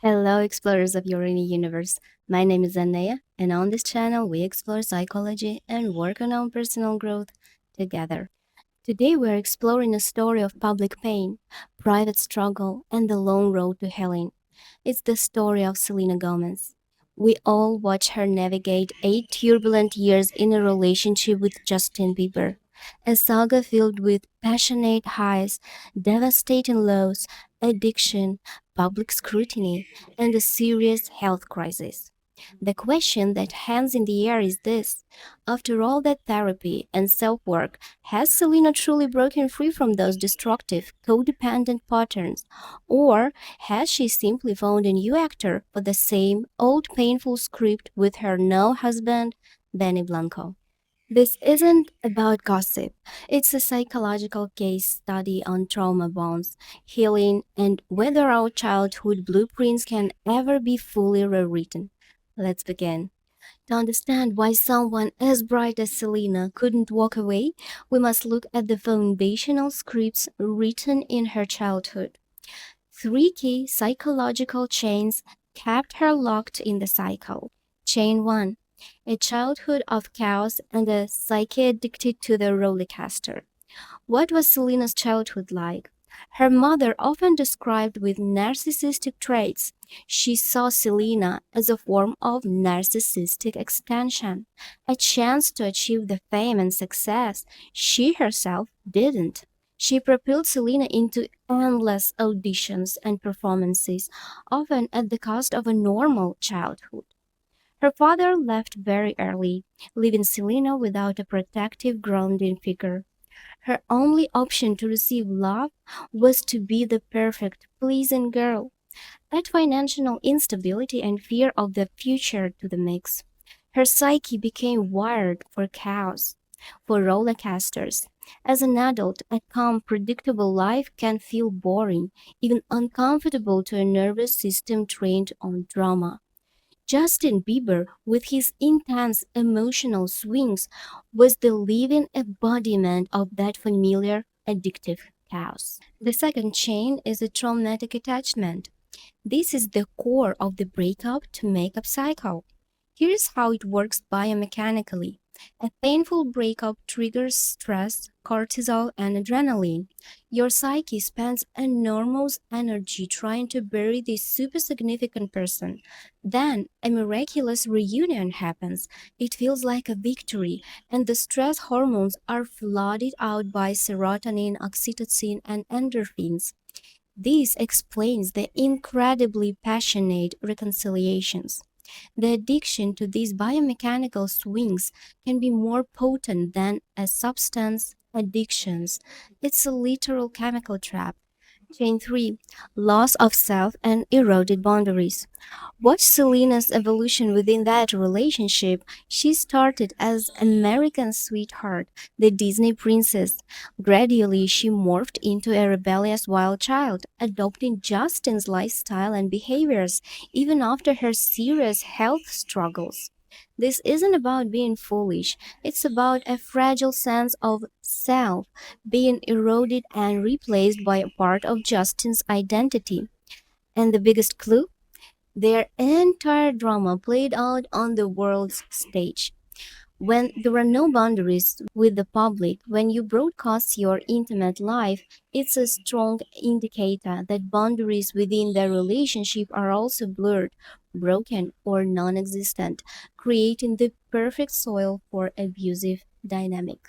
Hello, explorers of your inner universe. My name is Anaya, and on this channel, we explore psychology and work on our personal growth together. Today, we're exploring a story of public pain, private struggle, and the long road to healing. It's the story of Selena Gomez. We all watch her navigate 8 turbulent years in a relationship with Justin Bieber, a saga filled with passionate highs, devastating lows, addiction, public scrutiny, and a serious health crisis. The question that hangs in the air is this: after all that therapy and self work, has Selena truly broken free from those destructive, codependent patterns? Or has she simply found a new actor for the same old painful script with her now husband, Benny Blanco? This isn't about gossip. It's a psychological case study on trauma bonds, healing, and whether our childhood blueprints can ever be fully rewritten. Let's begin. To understand why someone as bright as Selena couldn't walk away, we must look at the foundational scripts written in her childhood. Three key psychological chains kept her locked in the cycle. Chain 1: a childhood of chaos and a psyche addicted to the roller coaster. What was Selena's childhood like? Her mother, often described with narcissistic traits, she saw Selena as a form of narcissistic extension, a chance to achieve the fame and success she herself didn't. She propelled Selena into endless auditions and performances, often at the cost of a normal childhood. Her father left very early, leaving Selena without a protective grounding figure. Her only option to receive love was to be the perfect, pleasing girl. Add financial instability and fear of the future to the mix. Her psyche became wired for chaos, for roller coasters. As an adult, a calm, predictable life can feel boring, even uncomfortable to a nervous system trained on drama. Justin Bieber, with his intense emotional swings, was the living embodiment of that familiar, addictive chaos. The second chain is a traumatic attachment. This is the core of the breakup to makeup cycle. Here's how it works biomechanically. A painful breakup triggers stress, cortisol, and adrenaline. Your psyche spends enormous energy trying to bury this super significant person. Then a miraculous reunion happens. It feels like a victory, and the stress hormones are flooded out by serotonin, oxytocin, and endorphins. This explains the incredibly passionate reconciliations. The addiction to these biomechanical swings can be more potent than a substance addictions. It's a literal chemical trap. Chain 3: loss of self and eroded boundaries. Watch Selena's evolution within that relationship. She started as American sweetheart, the Disney princess. Gradually, she morphed into a rebellious wild child, adopting Justin's lifestyle and behaviors, even after her serious health struggles. This isn't about being foolish, it's about a fragile sense of self being eroded and replaced by a part of Justin's identity. And the biggest clue? Their entire drama played out on the world's stage. When there are no boundaries with the public, when you broadcast your intimate life, it's a strong indicator that boundaries within the relationship are also blurred, broken, or non existent, creating the perfect soil for abusive dynamic.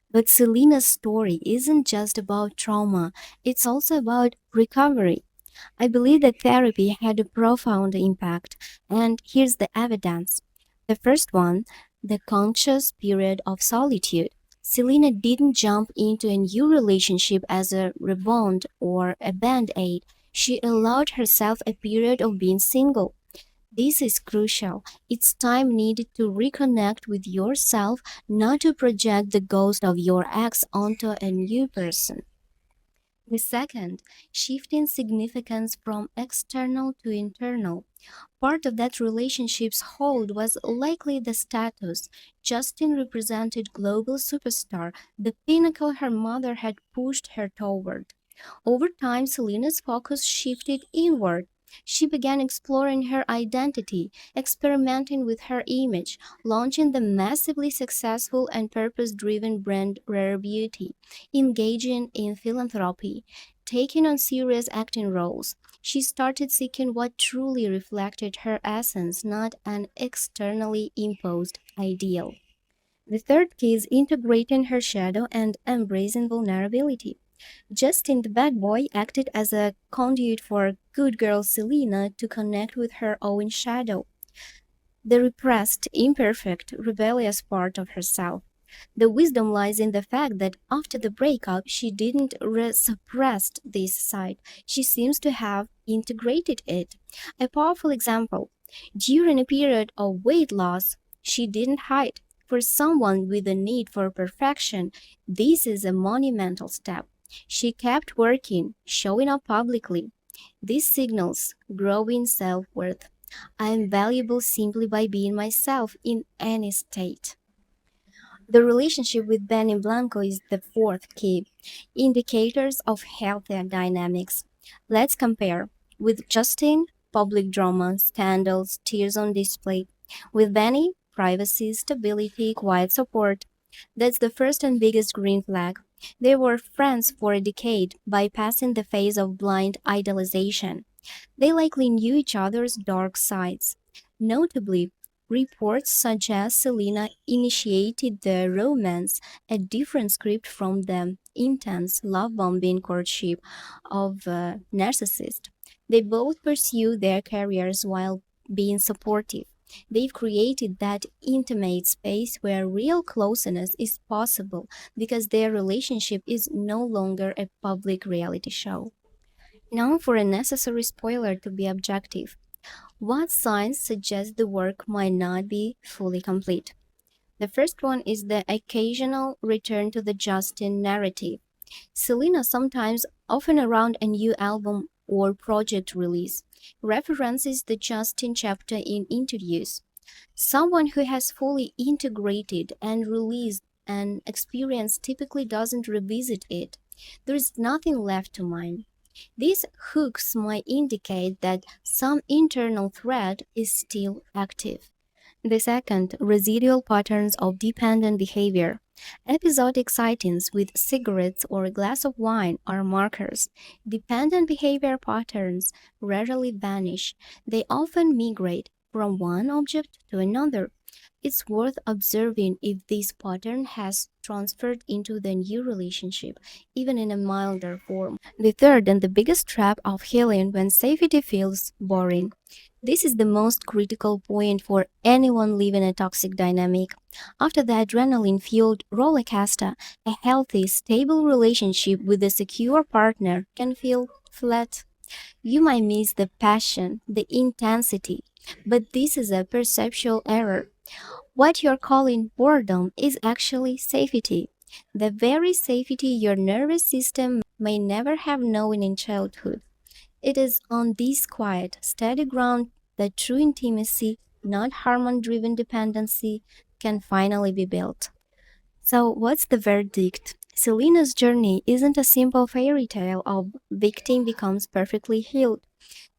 But Selena's story isn't just about trauma, it's also about recovery. I believe that therapy had a profound impact, and here's the evidence. The first one: the conscious period of solitude. Selena didn't jump into a new relationship as a rebound or a band aid. She allowed herself a period of being single. This is crucial. It's time needed to reconnect with yourself, not to project the ghost of your ex onto a new person. The second, shifting significance from external to internal. Part of that relationship's hold was likely the status. Justin represented global superstar, the pinnacle her mother had pushed her toward. Over time, Selena's focus shifted inward. She began exploring her identity, experimenting with her image, launching the massively successful and purpose driven brand Rare Beauty, engaging in philanthropy, taking on serious acting roles. She started seeking what truly reflected her essence, not an externally imposed ideal. The third key is integrating her shadow and embracing vulnerability. Justin the bad boy acted as a conduit for good girl Selena to connect with her own shadow, the repressed, imperfect, rebellious part of herself. The wisdom lies in the fact that after the breakup, she didn't suppress this side. She seems to have integrated it. A powerful example. During a period of weight loss, she didn't hide. For someone with a need for perfection, this is a monumental step. She kept working, showing up publicly. This signals growing self worth. I am valuable simply by being myself in any state. The relationship with Benny Blanco is the fourth key. Indicators of healthier dynamics. Let's compare. With Justin, public drama, scandals, tears on display. With Benny, privacy, stability, quiet support. That's the first and biggest green flag. They were friends for a decade, bypassing the phase of blind idolization. They likely knew each other's dark sides. Notably, reports suggest Selena initiated the romance, a different script from the intense love-bombing courtship of Narcissist. They both pursue their careers while being supportive. They've created that intimate space where real closeness is possible because their relationship is no longer a public reality show. Now for a necessary spoiler to be objective. What signs suggest the work might not be fully complete? The first one is the occasional return to the Justin narrative. Selena sometimes, often around a new album or project release, references the Justin chapter in interviews. Someone who has fully integrated and released an experience typically doesn't revisit it. There is nothing left to mine. These hooks might indicate that some internal thread is still active. The second, residual patterns of dependent behavior. Episodic sightings with cigarettes or a glass of wine are markers. Dependent behavior patterns rarely vanish, they often migrate from one object to another. It's worth observing if this pattern has transferred into the new relationship, even in a milder form. The third and the biggest trap of healing when safety feels boring. This is the most critical point for anyone living a toxic dynamic. After the adrenaline fueled roller coaster, a healthy, stable relationship with a secure partner can feel flat. You might miss the passion, the intensity, but this is a perceptual error. What you're calling boredom is actually safety. The very safety your nervous system may never have known in childhood. It is on this quiet, steady ground that true intimacy, not hormone driven dependency, can finally be built. So, what's the verdict? Selena's journey isn't a simple fairy tale of victim becomes perfectly healed.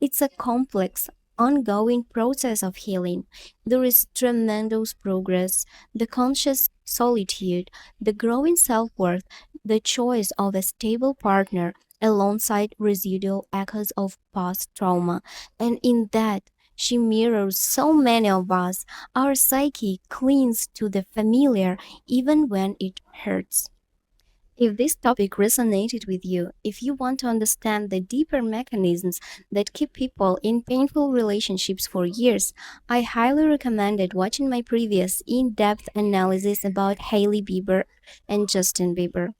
It's a complex, ongoing process of healing. There is tremendous progress, the conscious solitude, the growing self worth, the choice of a stable partner alongside residual echoes of past trauma. And in that, she mirrors so many of us. Our psyche clings to the familiar even when it hurts. If this topic resonated with you, if you want to understand the deeper mechanisms that keep people in painful relationships for years, I highly recommended watching my previous in-depth analysis about Hailey Bieber and Justin Bieber.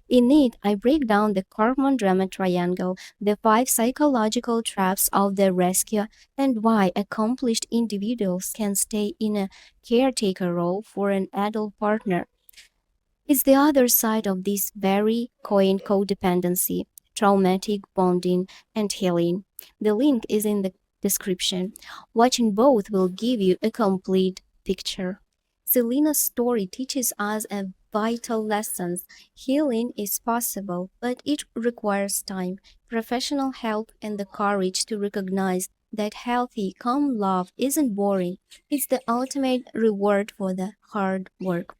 In it, I break down the hormone drama triangle, the five psychological traps of the rescue, and why accomplished individuals can stay in a caretaker role for an adult partner. It's the other side of this very coin codependency, traumatic bonding, and healing. The link is in the description. Watching both will give you a complete picture. Selena's story teaches us a vital lessons. Healing is possible, but it requires time, professional help, and the courage to recognize that healthy, calm love isn't boring. It's the ultimate reward for the hard work.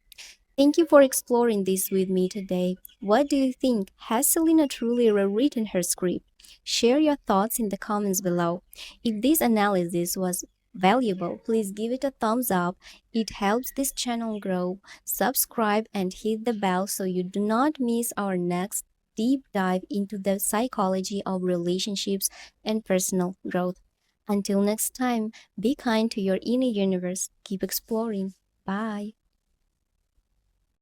Thank you for exploring this with me today. What do you think? Has Selena truly rewritten her script? Share your thoughts in the comments below. If this analysis was valuable, please give it a thumbs up. It helps this channel grow. Subscribe and hit the bell so you do not miss our next deep dive into the psychology of relationships and personal growth. Until next time, be kind to your inner universe. Keep exploring. Bye.